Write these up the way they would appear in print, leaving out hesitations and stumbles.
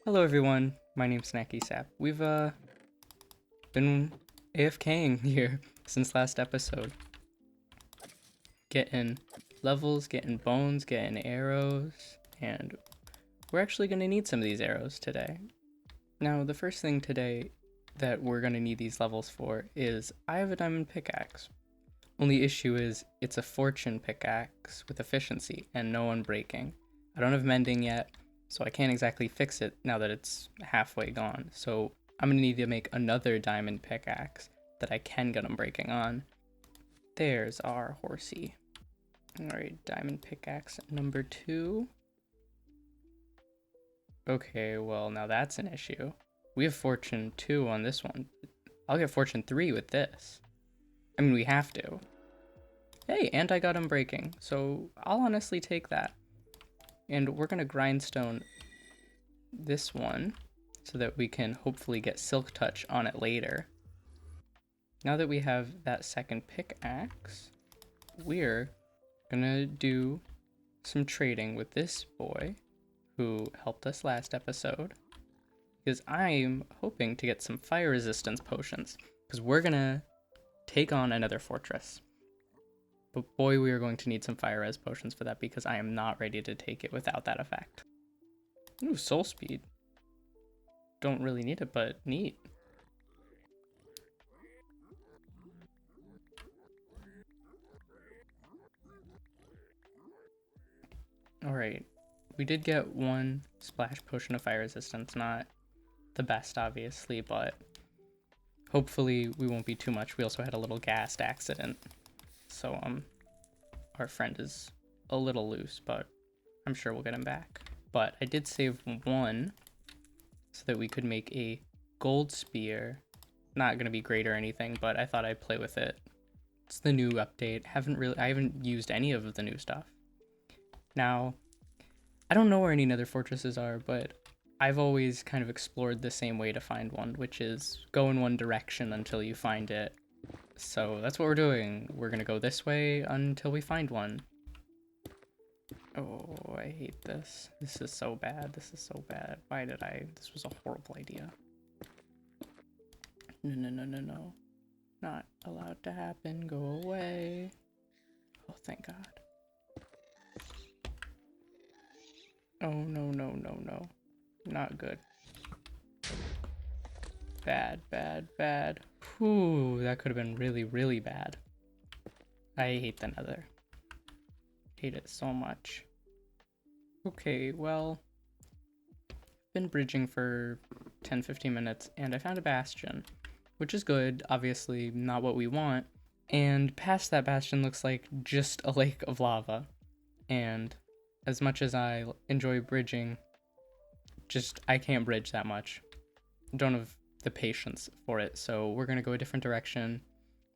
Hello everyone, my name's Snacky Sap. We've been AFKing here since last episode. Getting levels, getting bones, getting arrows, and we're actually gonna need some of these arrows today. Now the first thing today that we're gonna need these levels for is I have a diamond pickaxe. Only issue is it's a fortune pickaxe with efficiency and no unbreaking. I don't have mending yet, so I can't exactly fix it now that it's halfway gone. So I'm gonna need to make another diamond pickaxe that I can get unbreaking on. There's our horsey. Alright, diamond pickaxe number 2. Okay, well now that's an issue. We have fortune 2 on this one. I'll get fortune 3 with this. I mean, we have to. Hey, and I got unbreaking, so I'll honestly take that. And we're gonna grindstone this one so that we can hopefully get silk touch on it later. Now that we have that second pickaxe, we're gonna do some trading with this boy who helped us last episode, because I'm hoping to get some fire resistance potions, because we're gonna take on another fortress. But boy, we are going to need some fire res potions for that, because I am not ready to take it without that effect. Ooh, soul speed. Don't really need it, but neat. Alright, we did get one splash potion of fire resistance, not the best obviously, but hopefully we won't be too much. We also had a little ghast accident, so our friend is a little loose, but I'm sure we'll get him back. But I did save one so that we could make a gold spear. Not gonna be great or anything, but I thought I'd play with it. It's the new update. I haven't used any of the new stuff. Now, I don't know where any nether fortresses are, but I've always kind of explored the same way to find one, which is go in one direction until you find it. So that's what we're doing. We're gonna go this way until we find one. Oh, I hate this. This is so bad. This is so bad. This was a horrible idea. No, no, no, no, no. Not allowed to happen. Go away. Oh, thank God. Oh, no, no, no, no. Not good. Bad, bad, bad. Whew, that could have been really, really bad. I hate the nether. Hate it so much. Okay, well, been bridging for 10-15 minutes and I found a bastion, which is good, obviously not what we want. And past that bastion looks like just a lake of lava. And as much as I enjoy bridging, I can't bridge that much. Don't have the patience for it, so we're gonna go a different direction.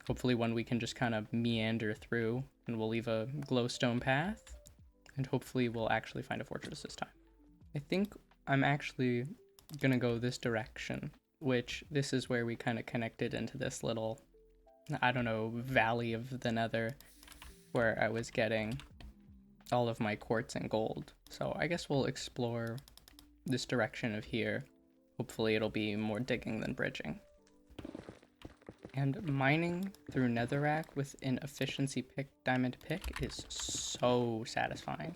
Hopefully one we can just kind of meander through, and we'll leave a glowstone path, and hopefully we'll actually find a fortress this time. I think I'm actually gonna go this direction, which this is where we kind of connected into this little, I don't know, valley of the nether, where I was getting all of my quartz and gold. So I guess we'll explore this direction of here. Hopefully it'll be more digging than bridging. And mining through netherrack with an efficiency diamond pick is so satisfying.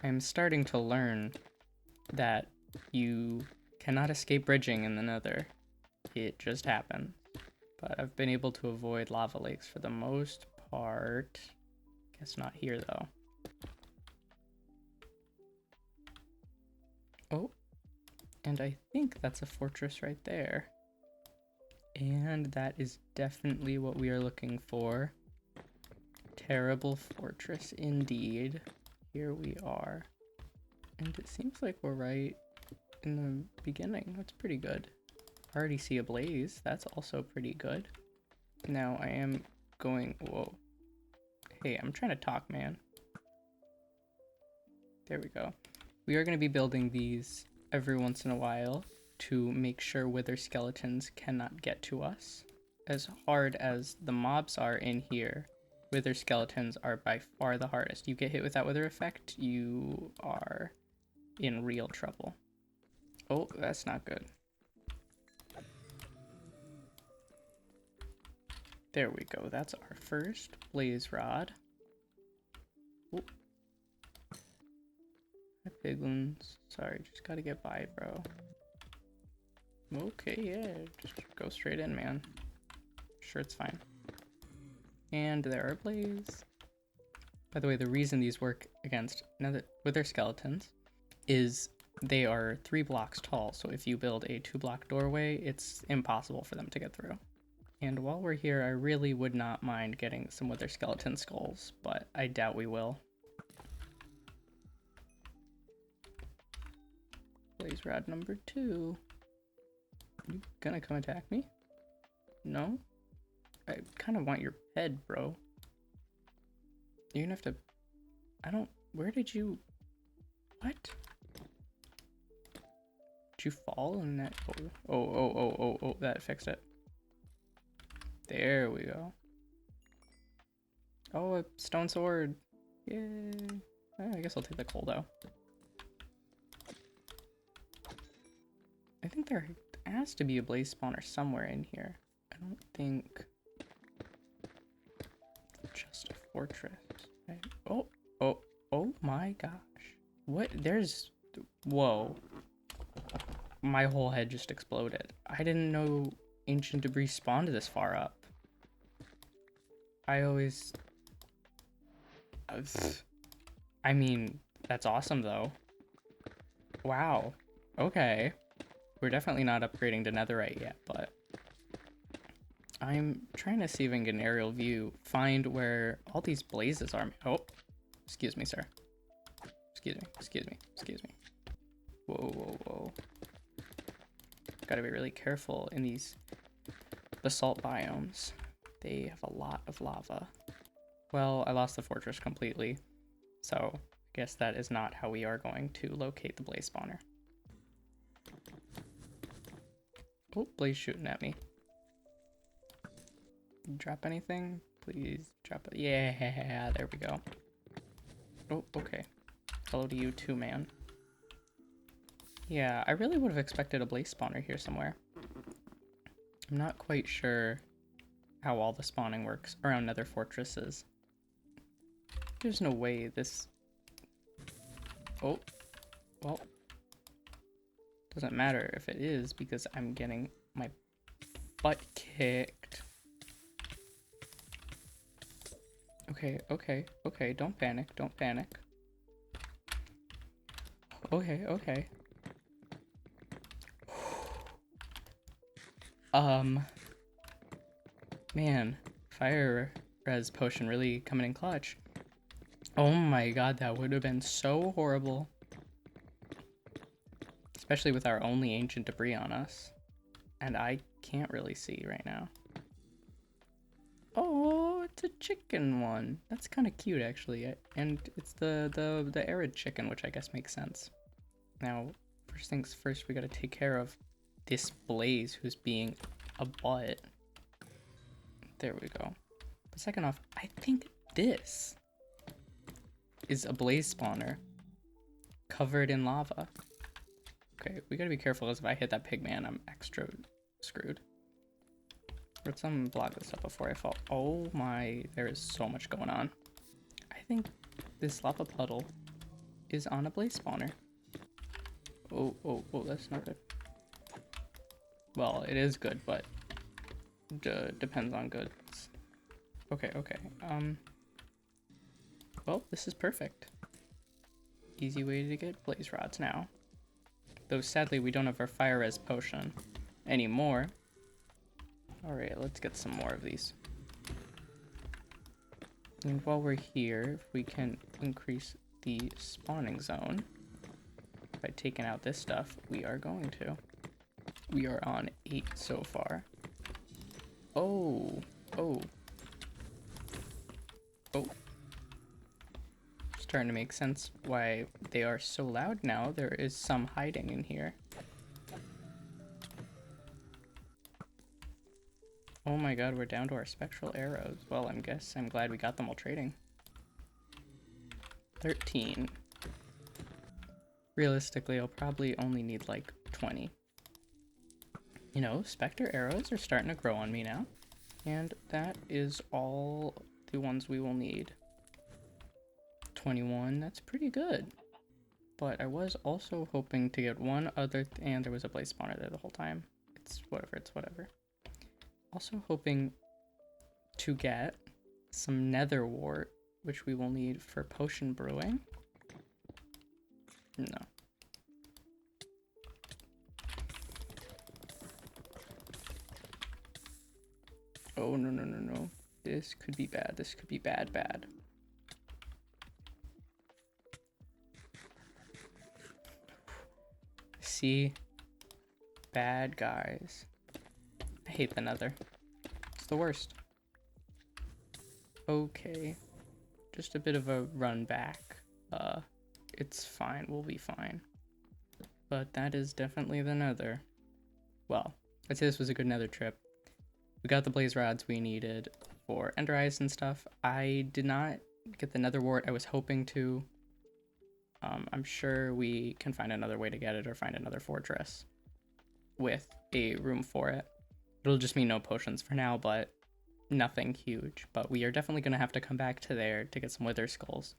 I'm starting to learn that you cannot escape bridging in the nether. It just happens. But I've been able to avoid lava lakes for the most part. Guess not here though. Oh, and I think that's a fortress right there. And that is definitely what we are looking for. Terrible fortress indeed. Here we are. And it seems like we're right in the beginning. That's pretty good. I already see a blaze. That's also pretty good. Now I am going... Whoa. Hey, I'm trying to talk, man. There we go. We are going to be building these every once in a while to make sure wither skeletons cannot get to us. As hard as the mobs are in here, wither skeletons are by far the hardest. You get hit with that wither effect, you are in real trouble. Oh, that's not good. There we go. That's our first blaze rod. Oh. Hi, piglins. Sorry, just gotta get by, bro. Okay, yeah, just go straight in, man. Sure, it's fine. And there are blaze. By the way, the reason these work against wither skeletons is they are 3 blocks tall, so if you build a 2-block doorway, it's impossible for them to get through. And while we're here, I really would not mind getting some wither skeleton skulls, but I doubt we will. Blaze rod number 2. You gonna come attack me? No? I kind of want your head, bro. You're gonna have to... I don't... Where did you... What? Did you fall in that... Oh, that fixed it. There we go. Oh, a stone sword. Yay. I guess I'll take the coal, though. I think there has to be a blaze spawner somewhere in here. I don't think... Just a fortress. Oh my gosh. What? There's... Whoa. My whole head just exploded. I didn't know ancient debris spawned this far up. I mean, that's awesome though. Wow. Okay. We're definitely not upgrading to netherite yet, but I'm trying to see if I can get an aerial view, find where all these blazes are. Oh, excuse me, sir. Excuse me. Whoa. Gotta be really careful in these basalt biomes. They have a lot of lava. Well, I lost the fortress completely, so I guess that is not how we are going to locate the blaze spawner. Oh, blaze shooting at me. Drop anything? Please drop it. Yeah, there we go. Oh, okay. Hello to you too, man. Yeah, I really would have expected a blaze spawner here somewhere. I'm not quite sure how all the spawning works around nether fortresses. There's no way this... Oh, well. Doesn't matter if it is because I'm getting my butt kicked. Okay, don't panic. Okay. Man, fire res potion really coming in clutch. Oh my god, that would have been so horrible. Especially with our only ancient debris on us. And I can't really see right now. Oh, it's a chicken one. That's kind of cute, actually. And it's the arid chicken, which I guess makes sense. Now, first things first, we gotta take care of this blaze who's being a butt. There we go. But second off, I think this is a blaze spawner covered in lava. Okay, we gotta be careful because if I hit that pig man, I'm extra screwed. Let's block this up before I fall. Oh my, there is so much going on. I think this lava puddle is on a blaze spawner. Oh, that's not good. Well, it is good, but depends on goods. Okay. Well, this is perfect. Easy way to get blaze rods now. Though sadly, we don't have our fire res potion anymore. Alright, let's get some more of these. And while we're here, if we can increase the spawning zone by taking out this stuff, we are going to. We are on 8 so far. Oh. Just starting to make sense why they are so loud now. There is some hiding in here. Oh my god, we're down to our spectral arrows. Well, I'm glad we got them while trading. 13. Realistically, I'll probably only need like 20. You know, specter arrows are starting to grow on me now. And that is all the ones we will need. 21, that's pretty good. But I was also hoping to get one other, and there was a blaze spawner there the whole time. It's whatever. Also hoping to get some nether wart, which we will need for potion brewing. No. Oh, no. This could be bad. This could be bad. See? Bad guys. I hate the nether. It's the worst. Okay. Just a bit of a run back. It's fine. We'll be fine. But that is definitely the nether. Well, I'd say this was a good nether trip. We got the blaze rods we needed for ender eyes and stuff. I did not get the nether wart I was hoping to. I'm sure we can find another way to get it or find another fortress with a room for it. It'll just mean no potions for now, but nothing huge. But we are definitely going to have to come back to there to get some wither skulls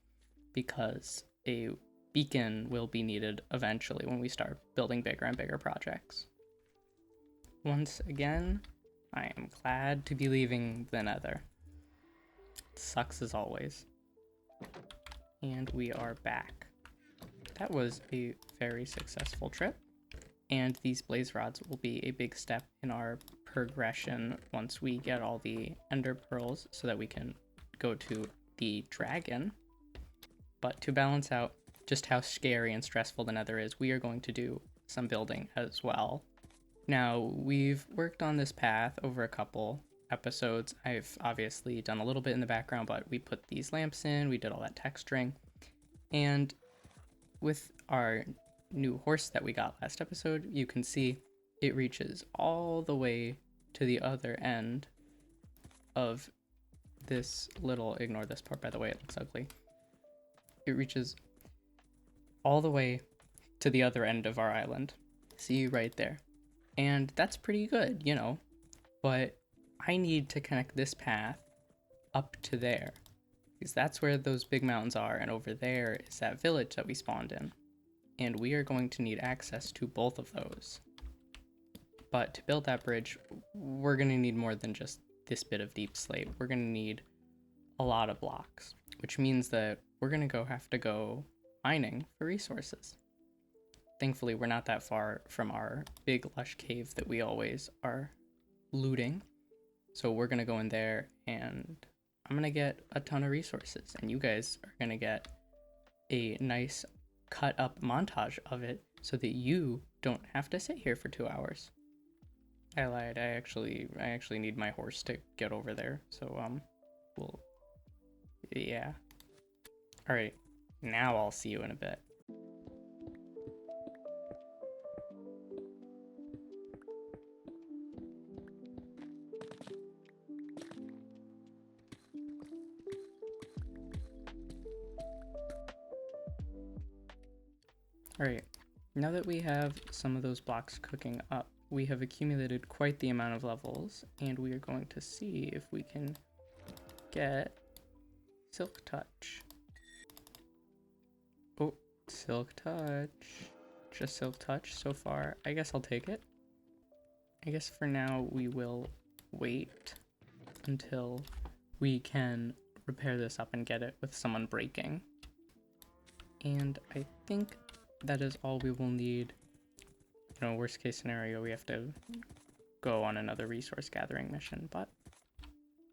because a beacon will be needed eventually when we start building bigger and bigger projects. Once again, I am glad to be leaving the nether. It sucks as always. And we are back. That was a very successful trip. And these blaze rods will be a big step in our progression once we get all the ender pearls so that we can go to the dragon. But to balance out just how scary and stressful the nether is, we are going to do some building as well. Now, we've worked on this path over a couple episodes. I've obviously done a little bit in the background, but we put these lamps in, we did all that texturing. And with our new horse that we got last episode, you can see it reaches all the way to the other end of this little, ignore this part by the way, it looks ugly. It reaches all the way to the other end of our island. See right there. And that's pretty good, you know, but I need to connect this path up to there because that's where those big mountains are, and over there is that village that we spawned in, and we are going to need access to both of those. But to build that bridge, we're going to need more than just this bit of deep slate. We're going to need a lot of blocks, which means that we're going to have to go mining for resources. Thankfully, we're not that far from our big lush cave that we always are looting. So we're going to go in there and I'm going to get a ton of resources. And you guys are going to get a nice cut up montage of it so that you don't have to sit here for 2 hours. I lied. I actually need my horse to get over there. So, yeah. All right. Now I'll see you in a bit. Alright, now that we have some of those blocks cooking up, we have accumulated quite the amount of levels, and we are going to see if we can get Silk Touch. Oh, Silk Touch. Just Silk Touch so far. I guess I'll take it. I guess for now we will wait until we can repair this up and get it with someone breaking. And I think that is all we will need. You know, worst case scenario, we have to go on another resource gathering mission. But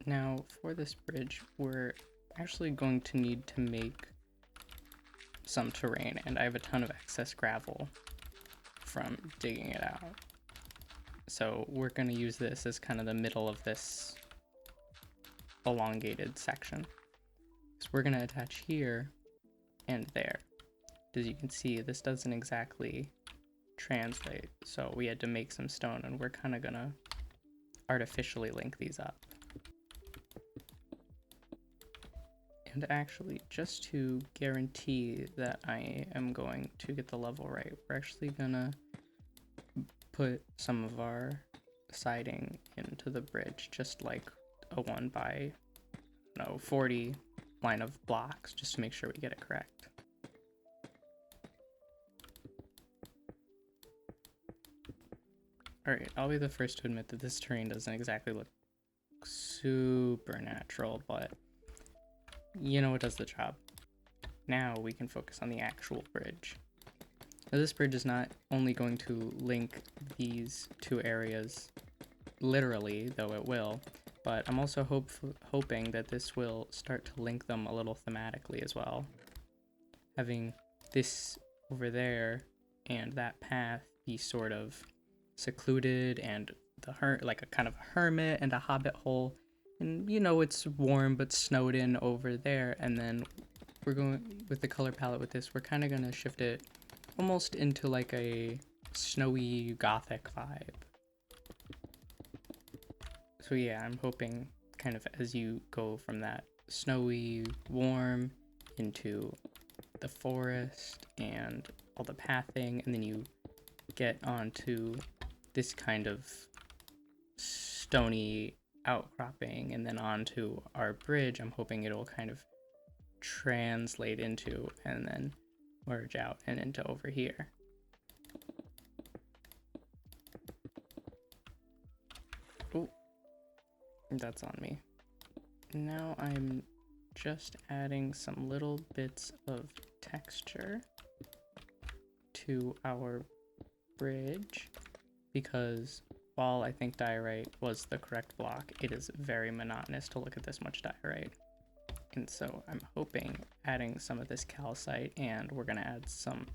now for this bridge, we're actually going to need to make some terrain, and I have a ton of excess gravel from digging it out. So we're going to use this as kind of the middle of this elongated section. So we're going to attach here and there. As you can see, this doesn't exactly translate, so we had to make some stone, and we're kind of gonna artificially link these up. And actually, just to guarantee that I am going to get the level right, we're actually gonna put some of our siding into the bridge, just like a 1 by 40 line of blocks, just to make sure we get it correct. Alright, I'll be the first to admit that this terrain doesn't exactly look super natural, but you know, it does the job. Now we can focus on the actual bridge. Now, this bridge is not only going to link these two areas literally, though it will, but I'm also hoping that this will start to link them a little thematically as well. Having this over there and that path be sort of secluded, and like a kind of a hermit and a hobbit hole, and you know, it's warm but snowed in over there. And then we're going with the color palette with this, we're kind of going to shift it almost into like a snowy gothic vibe. So yeah, I'm hoping kind of as you go from that snowy warm into the forest and all the pathing, and then you get onto this kind of stony outcropping, and then onto our bridge, I'm hoping it'll kind of translate into and then merge out and into over here. Oh, that's on me. Now I'm just adding some little bits of texture to our bridge, because while I think diorite was the correct block, it is very monotonous to look at this much diorite. And so I'm hoping adding some of this calcite, and we're going to add some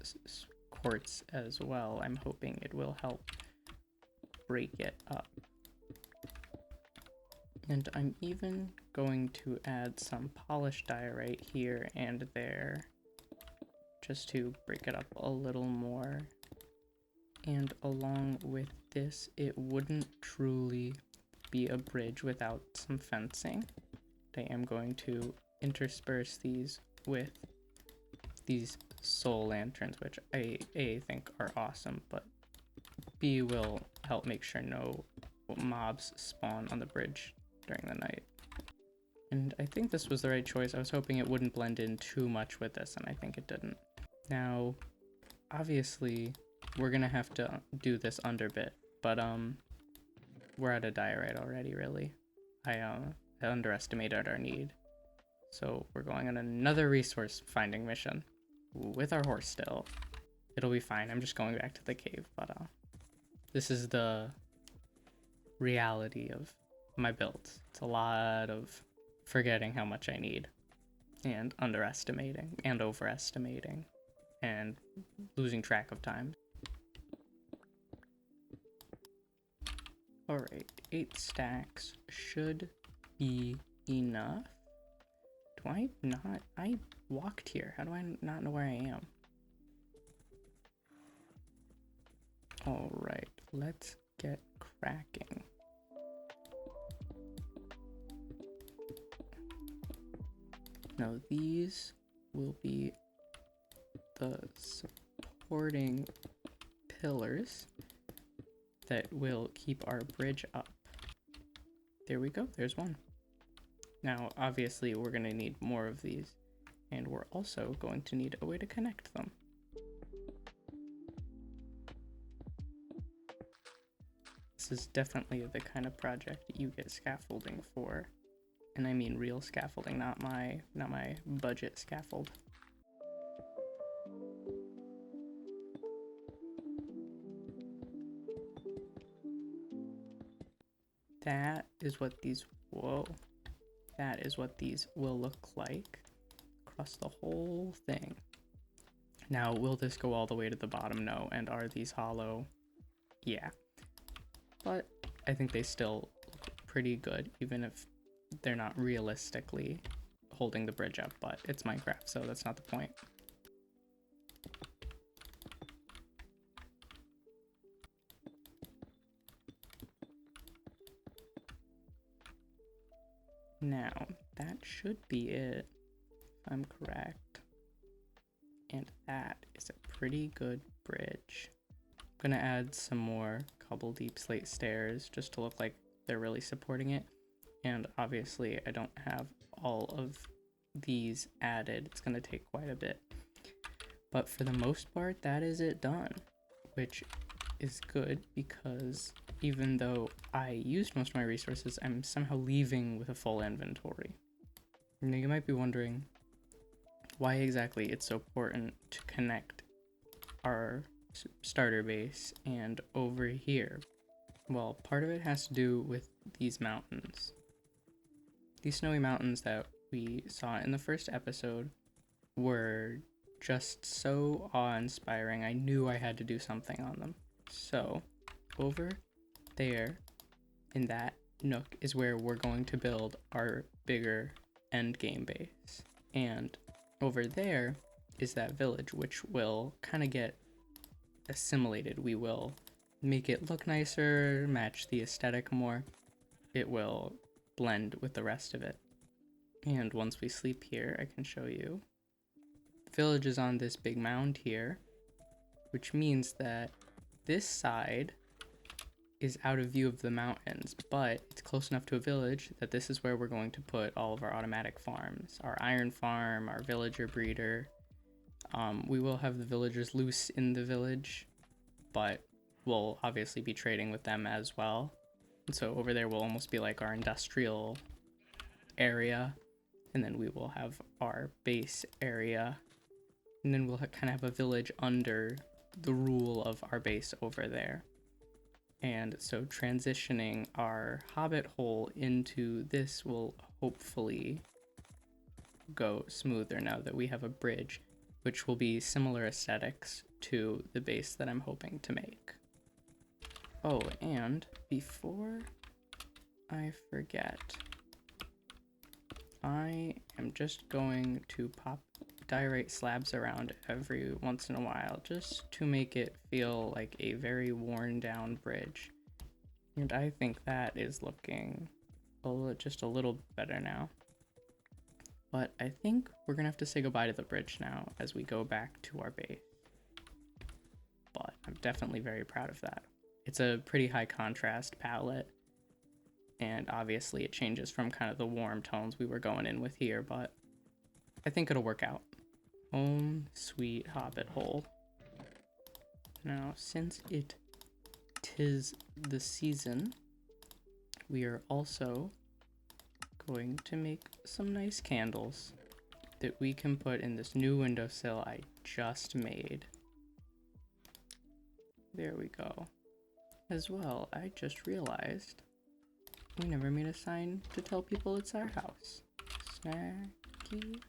quartz as well, I'm hoping it will help break it up. And I'm even going to add some polished diorite here and there, just to break it up a little more. And along with this, it wouldn't truly be a bridge without some fencing. I am going to intersperse these with these soul lanterns, which I think are awesome, but B will help make sure no mobs spawn on the bridge during the night. And I think this was the right choice. I was hoping it wouldn't blend in too much with this, and I think it didn't. Now, obviously, we're gonna have to do this under bit, but we're out of diorite already, really. I underestimated our need. So we're going on another resource finding mission with our horse still. It'll be fine. I'm just going back to the cave, but this is the reality of my builds. It's a lot of forgetting how much I need, and underestimating and overestimating and losing track of time. Alright, 8 stacks should be enough. Do I not? I walked here. How do I not know where I am? Alright, let's get cracking. Now these will be the supporting pillars that will keep our bridge up. There we go, there's one. Now, obviously, we're going to need more of these, and we're also going to need a way to connect them. This is definitely the kind of project you get scaffolding for, and I mean real scaffolding, not my budget scaffold. That is what these, that is what these will look like across the whole thing. Now, will this go all the way to the bottom? No. And are these hollow? Yeah. But I think they still look pretty good, even if they're not realistically holding the bridge up, but it's Minecraft, so that's not the point. Now, that should be it, if I'm correct. And that is a pretty good bridge. I'm gonna add some more cobble deep slate stairs just to look like they're really supporting it. And obviously I don't have all of these added. It's gonna take quite a bit. But for the most part, that is it done, which is good because even though I used most of my resources, I'm somehow leaving with a full inventory. Now you might be wondering why exactly it's so important to connect our starter base and over here. Well, part of it has to do with these mountains. These snowy mountains that we saw in the first episode were just so awe-inspiring. I knew I had to do something on them. So, over there in that nook is where we're going to build our bigger end game base. And over there is that village, which will kind of get assimilated. We will make it look nicer, match the aesthetic more. It will blend with the rest of it. And once we sleep here, I can show you. The village is on this big mound here, which means that this side is out of view of the mountains, but it's close enough to a village that this is where we're going to put all of our automatic farms. Our iron farm, our villager breeder. We will have the villagers loose in the village, but we'll obviously be trading with them as well. And so over there will almost be like our industrial area, and then we will have our base area, and then we'll kind of have a village under the rule of our base over there. And so transitioning our hobbit hole into this will hopefully go smoother now that we have a bridge, which will be similar aesthetics to the base that I'm hoping to make. Oh, and before I forget, I am just going to pop diorite slabs around every once in a while just to make it feel like a very worn down bridge. And I think that is looking just a little better now. But I think we're gonna have to say goodbye to the bridge now as we go back to our base. But I'm definitely very proud of that. It's a pretty high contrast palette, and obviously it changes from kind of the warm tones we were going in with here, but I think it'll work out. Home sweet hobbit hole. Now, since it tis the season, we are also going to make some nice candles that we can put in this new windowsill I just made. There we go. As well, I just realized we never made a sign to tell people it's our house. Snacky's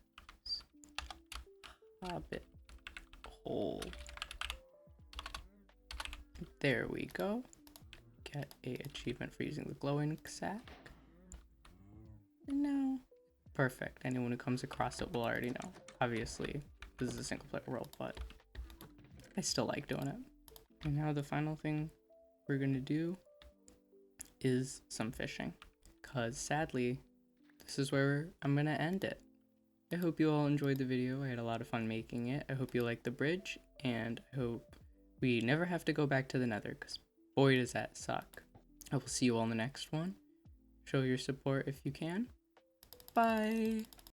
Hobbit Hole. There we go. Get a achievement for using the glowing sack. And now, perfect. Anyone who comes across it will already know. Obviously, this is a single player world, but I still like doing it. And now the final thing we're gonna do is some fishing, because sadly, this is where I'm gonna end it. I hope you all enjoyed the video. I had a lot of fun making it. I hope you liked the bridge, and I hope we never have to go back to the Nether, because boy does that suck. I will see you all in the next one. Show your support if you can. Bye!